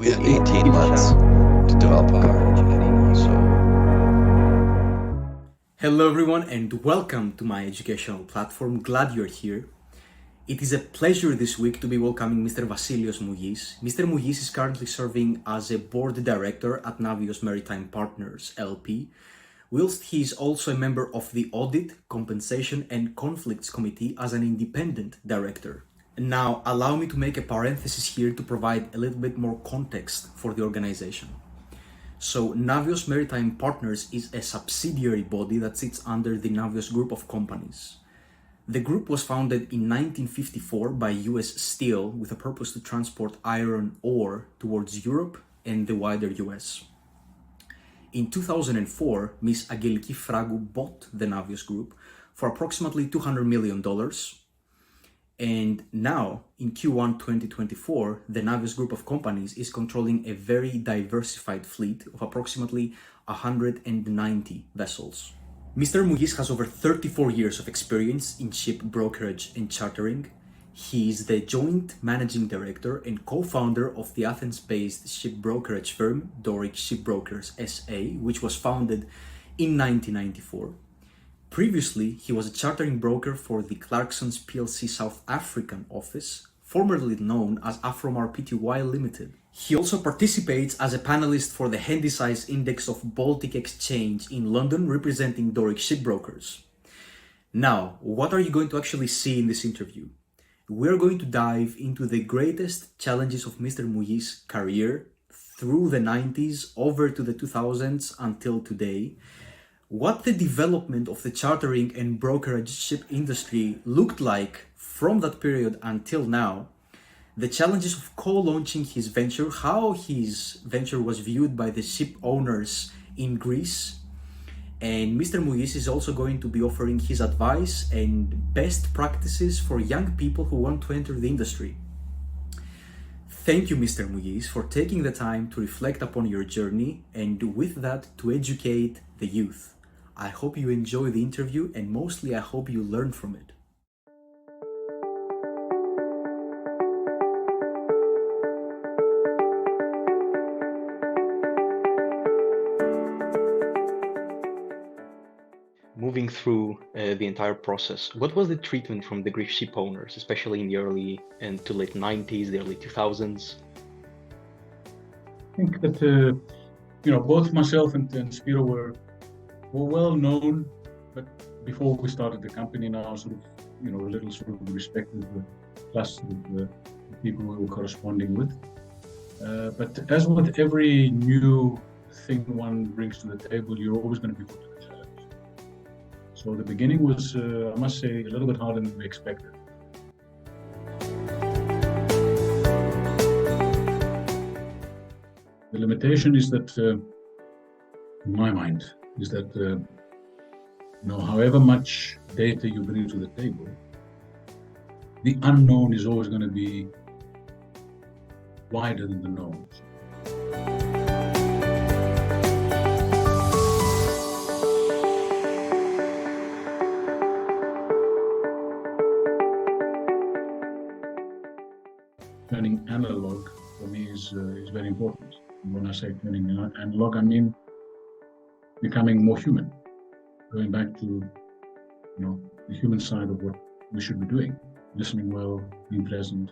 We had 18 months to develop a carriage. Hello everyone and welcome to my educational platform. Glad you're here. It is a pleasure this week to be welcoming Mr. Vasilios Mouyis. Mr. Mouyis is currently serving as a board director at Navios Maritime Partners L.P, whilst he is also a member of the Audit, Compensation and Conflicts Committee as an independent director. Now, allow me to make a parenthesis here to provide a little bit more context for the organization. So, Navios Maritime Partners is a subsidiary body that sits under the Navios Group of companies. The group was founded in 1954 by US Steel with a purpose to transport iron ore towards Europe and the wider US. In 2004, Ms. Angeliki Frangou bought the Navios Group for approximately $200 million. And now, in Q1 2024, the Navios Group of companies is controlling a very diversified fleet of approximately 190 vessels. Mr. Mouyis has over 34 years of experience in ship brokerage and chartering. He is the joint managing director and co-founder of the Athens-based ship brokerage firm, Doric Shipbrokers SA, which was founded in 1994. Previously, he was a chartering broker for the Clarksons plc South African office, formerly known as Afromar Pty Limited. He also participates as a panelist for the Handysize Index of Baltic Exchange in London, representing Doric Shipbrokers. Now, what are you going to actually see in this interview? We're going to dive into the greatest challenges of Mr. Mouyis' career through the 90s over to the 2000s until today, what the development of the chartering and brokerage ship industry looked like from that period until now, the challenges of co-launching his venture, how his venture was viewed by the ship owners in Greece, and Mr. Mouyis is also going to be offering his advice and best practices for young people who want to enter the industry. Thank you, Mr. Mouyis, for taking the time to reflect upon your journey and with that to educate the youth. I hope you enjoy the interview and mostly I hope you learn from it. Moving through the entire process, what was the treatment from the Greek ship owners, especially in the early and to late 90s, the early 2000s? I think that both myself and Spiro were well known, but before we started the company, now sort of a little sort of respected the class of the people we were corresponding with. But as with every new thing one brings to the table, you're always going to be put to the challenge. So the beginning was, I must say, a little bit harder than we expected. The limitation is that, in my mind, is that however much data you bring to the table, the unknown is always going to be wider than the known. Turning analog for me is very important. And when I say turning analog, I mean becoming more human, going back to the human side of what we should be doing, listening well, being present,